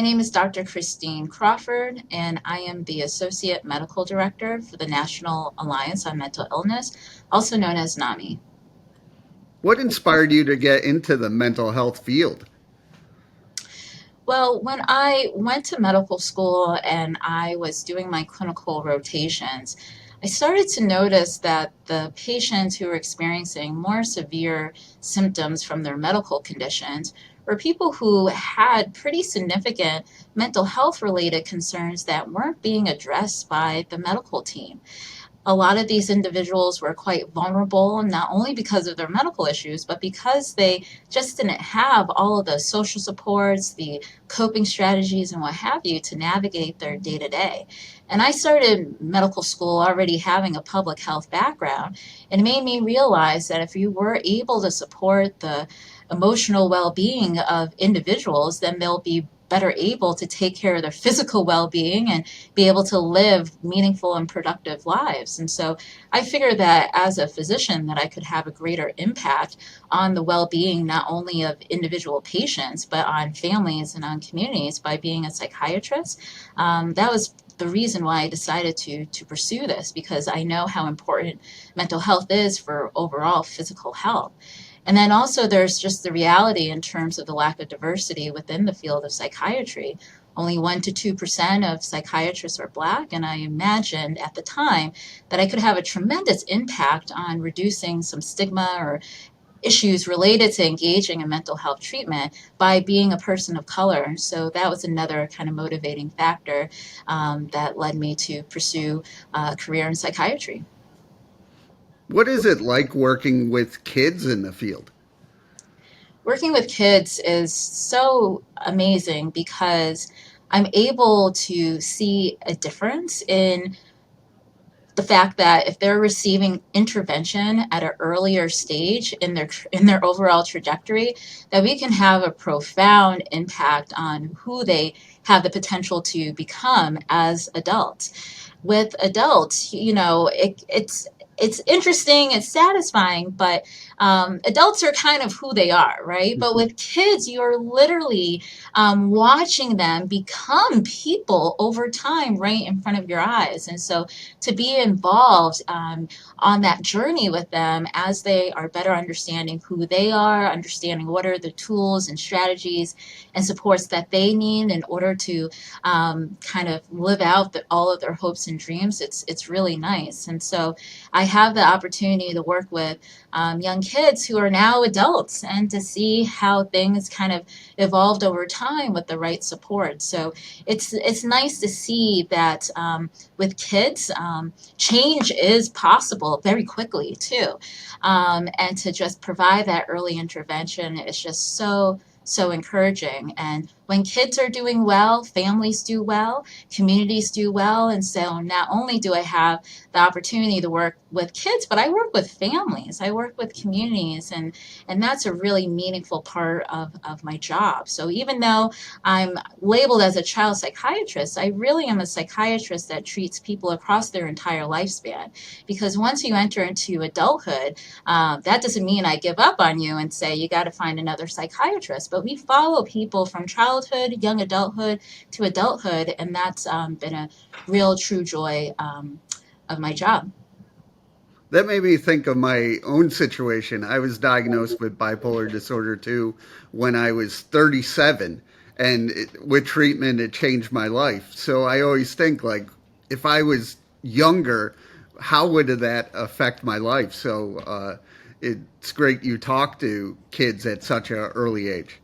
My name is Dr. Christine Crawford, and I am the Associate Medical Director for the National Alliance on Mental Illness, also known as NAMI. What inspired you to get into the mental health field? Well, when I went to medical school and I was doing my clinical rotations, I started to notice that the patients who were experiencing more severe symptoms from their medical conditions were people who had pretty significant mental health related concerns that weren't being addressed by the medical team. A lot of these individuals were quite vulnerable, not only because of their medical issues, but because they just didn't have all of the social supports, the coping strategies, and what have you to navigate their day to day. And I started medical school already having a public health background, and it made me realize that if you were able to support the emotional well being of individuals, then they'll be better able to take care of their physical well being and be able to live meaningful and productive lives. And so I figured that as a physician that I could have a greater impact on the well-being not only of individual patients but on families and on communities by being a psychiatrist. That was the reason why I decided to pursue this, because I know how important mental health is for overall physical health. And then also, there's just the reality in terms of the lack of diversity within the field of psychiatry. Only 1 to 2% of psychiatrists are Black, and I imagined at the time that I could have a tremendous impact on reducing some stigma or issues related to engaging in mental health treatment by being a person of color. So that was another kind of motivating factor that led me to pursue a career in psychiatry. What is it like working with kids in the field? Working with kids is so amazing because I'm able to see a difference in the fact that if they're receiving intervention at an earlier stage in their overall trajectory, that we can have a profound impact on who they have the potential to become as adults. With adults, it's interesting, it's satisfying, but adults are kind of who they are, right? But Mhm. with kids, you're literally watching them become people over time right in front of your eyes. And so to be involved on that journey with them as they are better understanding who they are, understanding what are the tools and strategies and supports that they need in order to kind of live out all of their hopes and dreams. It's really nice. And so I have the opportunity to work with young kids who are now adults and to see how things kind of evolved over time with the right support. So it's nice to see that with kids, change is possible very quickly too, and to just provide that early intervention is just so encouraging. And when kids are doing well, families do well, communities do well. And so not only do I have the opportunity to work with kids, but I work with families, I work with communities, and that's a really meaningful part of my job. So even though I'm labeled as a child psychiatrist, I really am a psychiatrist that treats people across their entire lifespan. Because once you enter into adulthood, that doesn't mean I give up on you and say you got to find another psychiatrist. But we follow people from childhood, young adulthood to adulthood, and that's been a real true joy of my job. That made me think of my own situation. I was diagnosed with bipolar disorder 2 when I was 37, and with treatment, it changed my life. So I always think, like, if I was younger, how would that affect my life? So it's great you talk to kids at such an early age.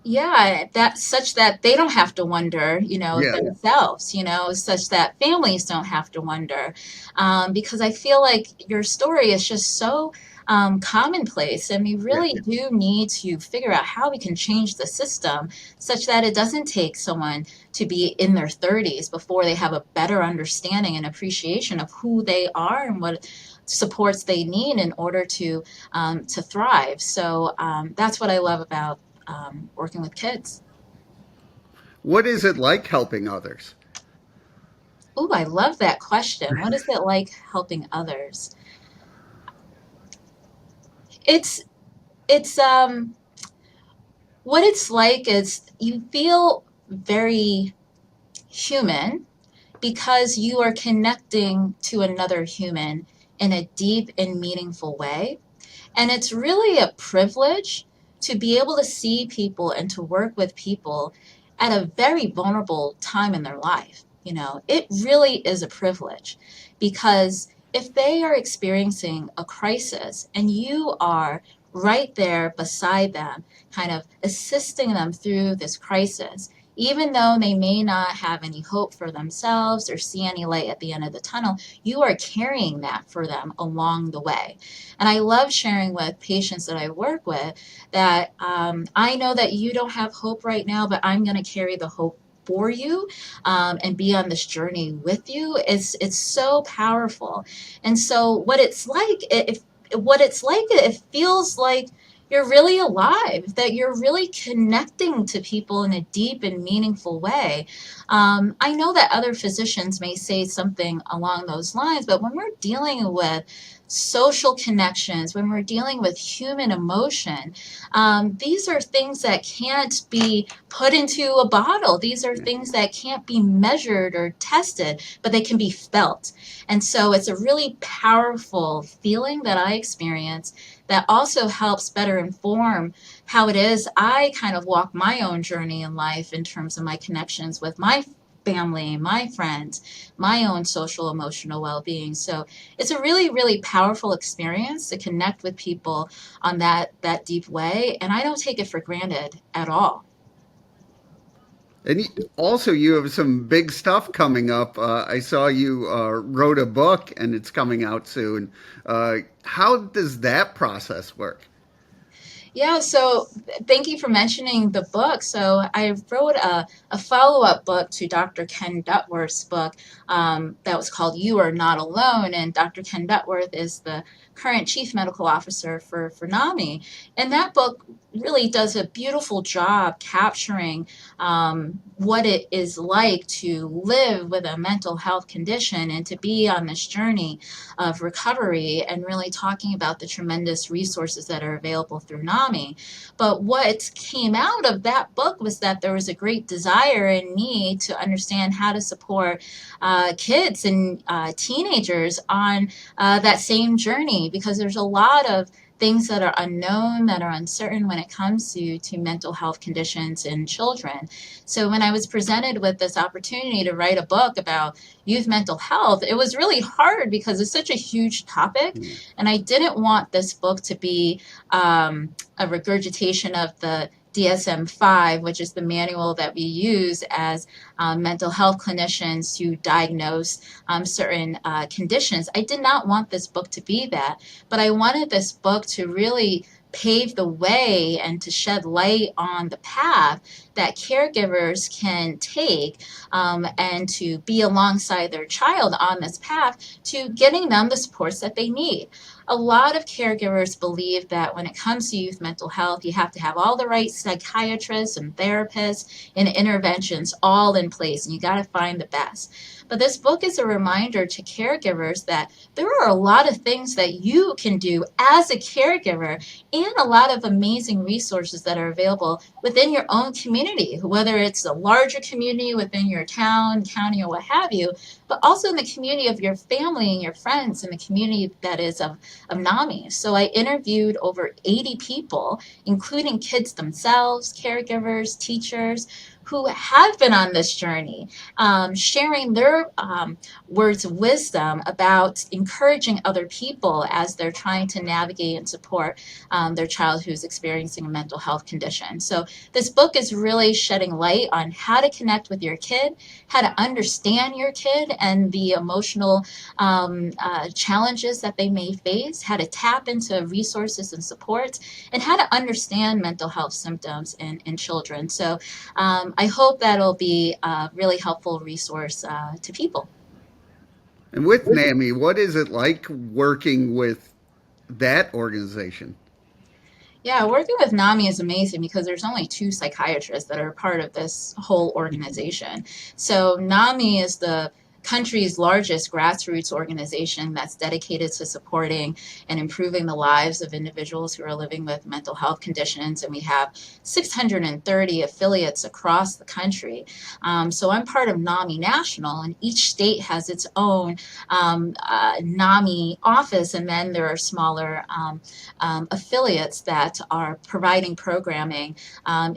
Yeah, that's such that they don't have to wonder, Yeah. themselves, such that families don't have to wonder. Because I feel like your story is just so commonplace, and we Yeah. really do need to figure out how we can change the system such that it doesn't take someone to be in their 30s before they have a better understanding and appreciation of who they are and what supports they need in order to thrive. So that's what I love about working with kids. What is it like helping others? Oh, I love that question. What is it like helping others? It's it's what it's like is you feel very human because you are connecting to another human in a deep and meaningful way. And it's really a privilege to be able to see people and to work with people at a very vulnerable time in their life. You know, it really is a privilege because if they are experiencing a crisis and you are right there beside them, kind of assisting them through this crisis, even though they may not have any hope for themselves or see any light at the end of the tunnel, you are carrying that for them along the way. And I love sharing with patients that I work with that I know that you don't have hope right now, but I'm going to carry the hope for you and be on this journey with you. It's so powerful. And so what it's like, it feels like you're really alive, that you're really connecting to people in a deep and meaningful way. I know that other physicians may say something along those lines, but when we're dealing with social connections, when we're dealing with human emotion, these are things that can't be put into a bottle. These are things that can't be measured or tested, but they can be felt. And so it's a really powerful feeling that I experience that also helps better inform how it is I kind of walk my own journey in life in terms of my connections with my family, my friends, my own social emotional well-being. So it's a really, really powerful experience to connect with people on that deep way, and I don't take it for granted at all. And also, you have some big stuff coming up. I saw you wrote a book, and it's coming out soon. How does that process work? Yeah, so thank you for mentioning the book. So I wrote a follow-up book to Dr. Ken Duckworth's book that was called You Are Not Alone. And Dr. Ken Duckworth is the current chief medical officer for NAMI. And that book really does a beautiful job capturing what it is like to live with a mental health condition and to be on this journey of recovery, and really talking about the tremendous resources that are available through NAMI. But what came out of that book was that there was a great desire in me to understand how to support kids and teenagers on that same journey, because there's a lot of things that are unknown, that are uncertain when it comes to mental health conditions in children. So when I was presented with this opportunity to write a book about youth mental health, it was really hard because it's such a huge topic. Yeah. And I didn't want this book to be a regurgitation of the DSM-5, which is the manual that we use as mental health clinicians to diagnose certain conditions. I did not want this book to be that, but I wanted this book to really pave the way and to shed light on the path that caregivers can take and to be alongside their child on this path to getting them the supports that they need. A lot of caregivers believe that when it comes to youth mental health, you have to have all the right psychiatrists and therapists and interventions all in place, and you got to find the best. But this book is a reminder to caregivers that there are a lot of things that you can do as a caregiver, and a lot of amazing resources that are available within your own community, whether it's a larger community within your town, county, or what have you, but also in the community of your family and your friends, and the community that is of NAMI. So I interviewed over 80 people, including kids themselves, caregivers, teachers, who have been on this journey, sharing their words of wisdom about encouraging other people as they're trying to navigate and support their child who's experiencing a mental health condition. So this book is really shedding light on how to connect with your kid, how to understand your kid and the emotional challenges that they may face, how to tap into resources and supports, and how to understand mental health symptoms in children. So I hope that'll be a really helpful resource to people. And with NAMI, what is it like working with that organization? Yeah, working with NAMI is amazing because there's only two psychiatrists that are part of this whole organization. So NAMI is the country's largest grassroots organization that's dedicated to supporting and improving the lives of individuals who are living with mental health conditions. And we have 630 affiliates across the country. So I'm part of NAMI National, and each state has its own NAMI office, and then there are smaller affiliates that are providing programming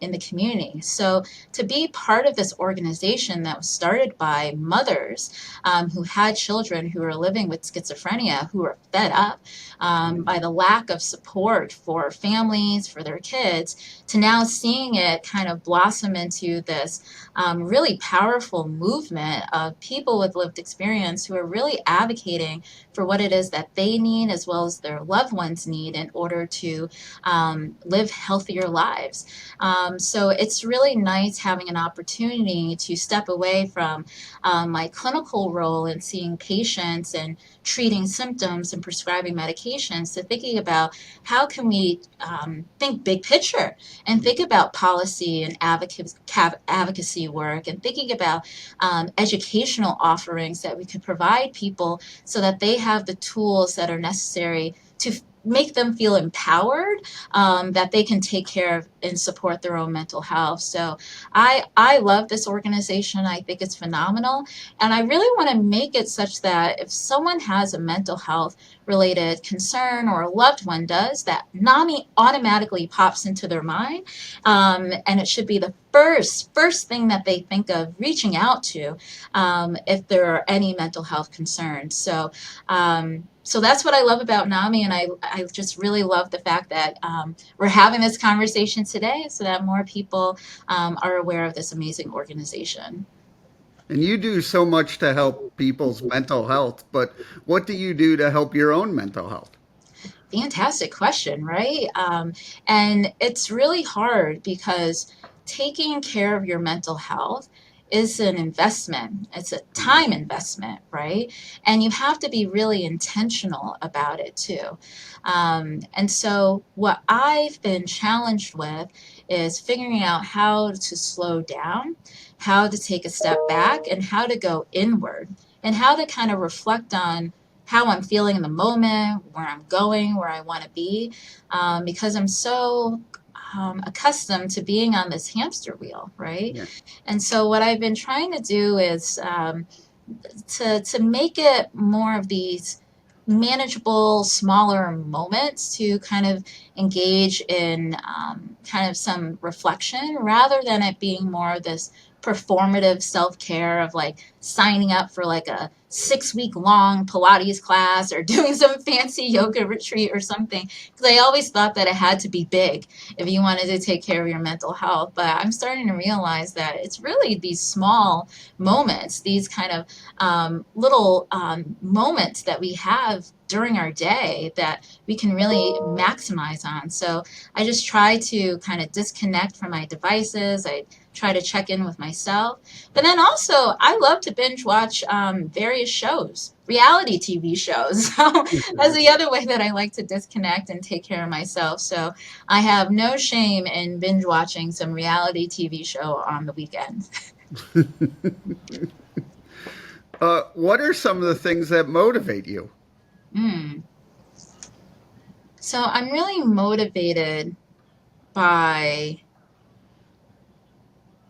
in the community. So to be part of this organization that was started by mothers who had children who were living with schizophrenia, who were fed up by the lack of support for families, for their kids, to now seeing it kind of blossom into this really powerful movement of people with lived experience who are really advocating for what it is that they need as well as their loved ones need in order to live healthier lives. So it's really nice having an opportunity to step away from my clinical role in seeing patients and treating symptoms and prescribing medications to thinking about how can we think big picture and think about policy and advocacy work and thinking about educational offerings that we could provide people so that they have the tools that are necessary to make them feel empowered, that they can take care of and support their own mental health. So I love this organization. I think it's phenomenal. And I really want to make it such that if someone has a mental health related concern or a loved one does, that NAMI automatically pops into their mind. And it should be the first thing that they think of reaching out to if there are any mental health concerns. So that's what I love about NAMI, and I just really love the fact that we're having this conversation today so that more people are aware of this amazing organization. And you do so much to help people's mental health, but what do you do to help your own mental health? Fantastic question, right? And it's really hard because taking care of your mental health is an investment. It's a time investment, right? And you have to be really intentional about it too. And so, what I've been challenged with is figuring out how to slow down, how to take a step back, and how to go inward, and how to kind of reflect on how I'm feeling in the moment, where I'm going, where I want to be, because I'm so accustomed to being on this hamster wheel, right? Yeah. And so what I've been trying to do is to make it more of these manageable, smaller moments to kind of engage in kind of some reflection rather than it being more of this performative self-care of like signing up for like a 6 week long Pilates class or doing some fancy yoga retreat or something. Because I always thought that it had to be big if you wanted to take care of your mental health. But I'm starting to realize that it's really these small moments, these kind of little moments that we have during our day that we can really maximize on. So I just try to kind of disconnect from my devices. I try to check in with myself. But then also, I love to binge watch various shows, reality TV shows. So that's the other way that I like to disconnect and take care of myself. So I have no shame in binge watching some reality TV show on the weekends. What are some of the things that motivate you? Mm. So I'm really motivated by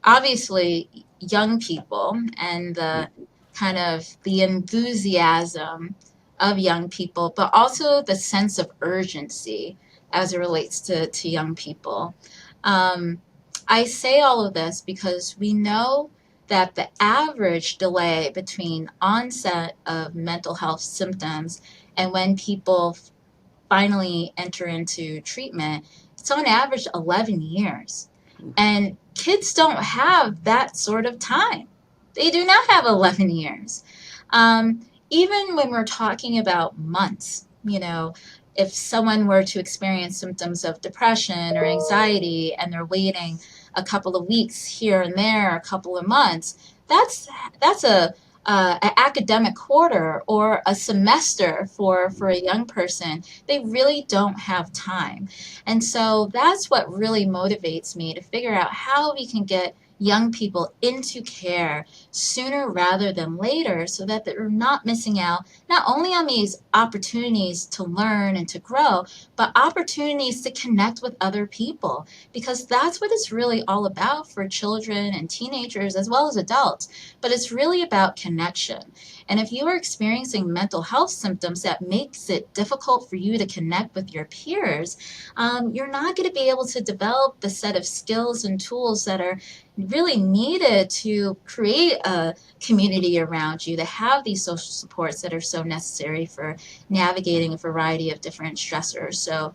obviously young people and the kind of the enthusiasm of young people, but also the sense of urgency as it relates to young people. Um, I say all of this because we know that the average delay between onset of mental health symptoms and when people finally enter into treatment, it's on average 11 years. And kids don't have that sort of time. They do not have 11 years. Even when we're talking about months, if someone were to experience symptoms of depression or anxiety and they're waiting a couple of weeks here and there, a couple of months, that's an academic quarter or a semester for a young person. They really don't have time. And so that's what really motivates me to figure out how we can get young people into care sooner rather than later so that they're not missing out not only on these opportunities to learn and to grow, but opportunities to connect with other people because that's what it's really all about for children and teenagers as well as adults. But it's really about connection. And if you are experiencing mental health symptoms that makes it difficult for you to connect with your peers, you're not going to be able to develop the set of skills and tools that are really needed to create a community around you, to have these social supports that are so necessary for navigating a variety of different stressors. So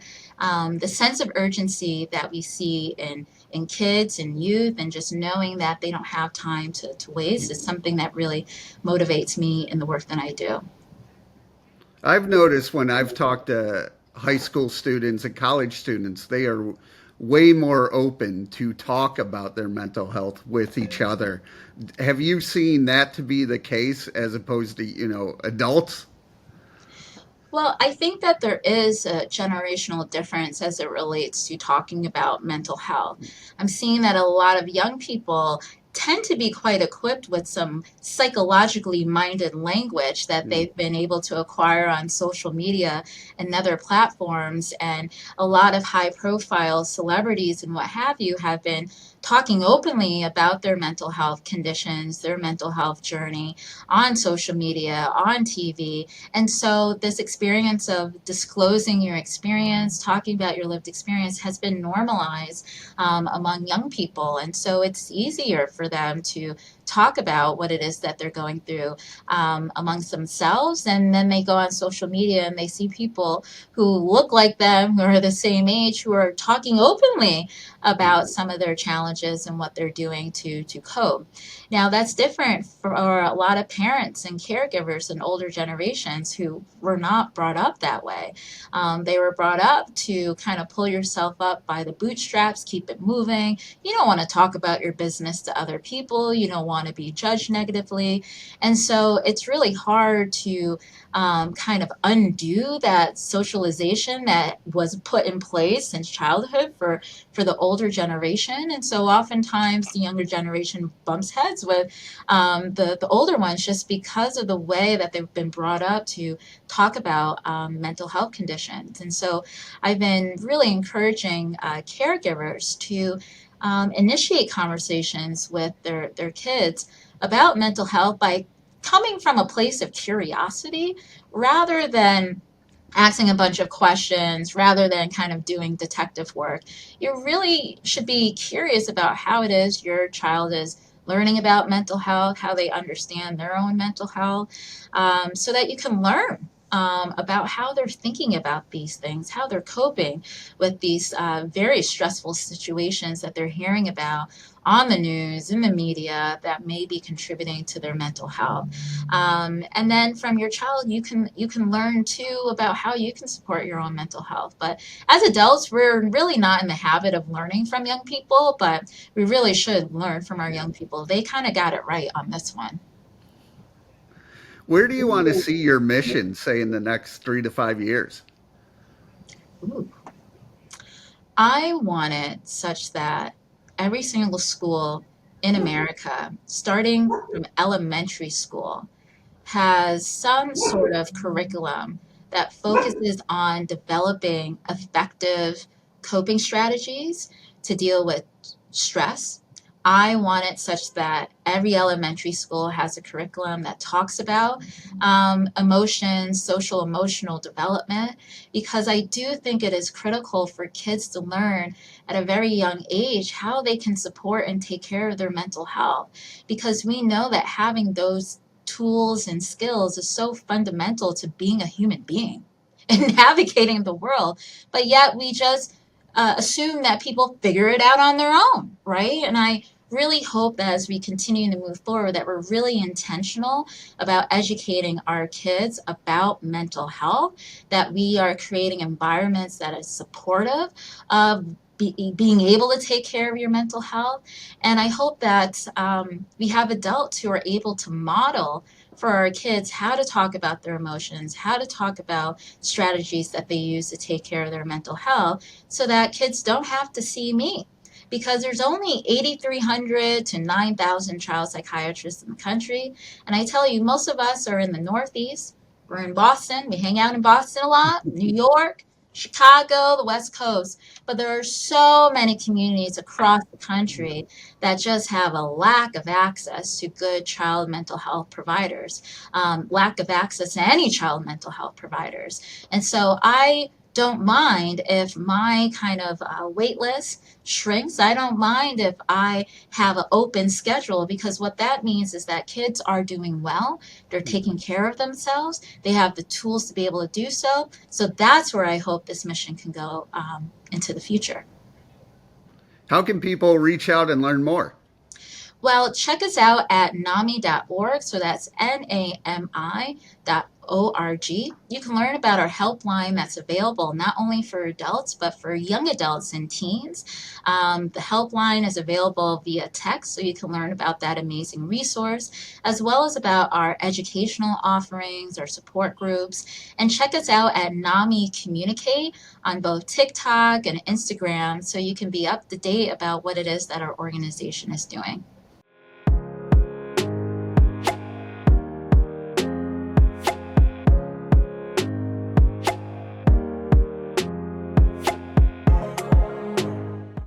the sense of urgency that we see in kids and youth and just knowing that they don't have time to waste is something that really motivates me in the work that I do. I've noticed when I've talked to high school students and college students, they are way more open to talk about their mental health with each other. Have you seen that to be the case as opposed to, adults? Well, I think that there is a generational difference as it relates to talking about mental health. I'm seeing that a lot of young people tend to be quite equipped with some psychologically minded language that they've been able to acquire on social media and other platforms. And a lot of high profile celebrities and what have you have been talking openly about their mental health conditions, their mental health journey on social media, on TV. And so, this experience of disclosing your experience, talking about your lived experience, has been normalized among young people. And so, it's easier for them to talk about what it is that they're going through amongst themselves. And then they go on social media and they see people who look like them, who are the same age, who are talking openly about some of their challenges and what they're doing to cope. Now, that's different for a lot of parents and caregivers and older generations who were not brought up that way. They were brought up to kind of pull yourself up by the bootstraps, keep it moving. You don't want to talk about your business to other people, you don't want to be judged negatively. And so it's really hard to kind of undo that socialization that was put in place since childhood for the older generation. And so oftentimes the younger generation bumps heads with the older ones just because of the way that they've been brought up to talk about mental health conditions. And so I've been really encouraging caregivers to initiate conversations with their kids about mental health by coming from a place of curiosity rather than asking a bunch of questions rather than kind of doing detective work. You really should be curious about how it is your child is learning about mental health, how they understand their own mental health, so that you can learn. About how they're thinking about these things, how they're coping with these very stressful situations that they're hearing about on the news, in the media, that may be contributing to their mental health. And then from your child, you can learn too about how you can support your own mental health. But as adults, we're really not in the habit of learning from young people, but we really should learn from our young people. They kind of got it right on this one. Where do you want to see your mission, say, in the next 3 to 5 years? Ooh. I want it such that every single school in America, starting from elementary school, has some sort of curriculum that focuses on developing effective coping strategies to deal with stress. I want it such that every elementary school has a curriculum that talks about emotions, social emotional development, because I do think it is critical for kids to learn at a very young age how they can support and take care of their mental health. Because we know that having those tools and skills is so fundamental to being a human being and navigating the world. But yet we just assume that people figure it out on their own, right? And I really hope that as we continue to move forward that we're really intentional about educating our kids about mental health, that we are creating environments that are supportive of being able to take care of your mental health. And I hope that we have adults who are able to model for our kids how to talk about their emotions, how to talk about strategies that they use to take care of their mental health, so that kids don't have to see me because there's only 8,300 to 9,000 child psychiatrists in the country. And I tell you, most of us are in the Northeast. We're in Boston. We hang out in Boston a lot, New York, Chicago, the West Coast. But there are so many communities across the country that just have a lack of access to good child mental health providers, lack of access to any child mental health providers. And so I don't mind if my kind of wait list shrinks. I don't mind if I have an open schedule, because what that means is that kids are doing well, they're taking care of themselves, they have the tools to be able to do so. So that's where I hope this mission can go into the future. How can people reach out and learn more? Well, check us out at NAMI.org. So that's NAMI.org. You can learn about our helpline that's available not only for adults, but for young adults and teens. The helpline is available via text, so you can learn about that amazing resource, as well as about our educational offerings, our support groups. And check us out at NAMI Communicate on both TikTok and Instagram, so you can be up to date about what it is that our organization is doing.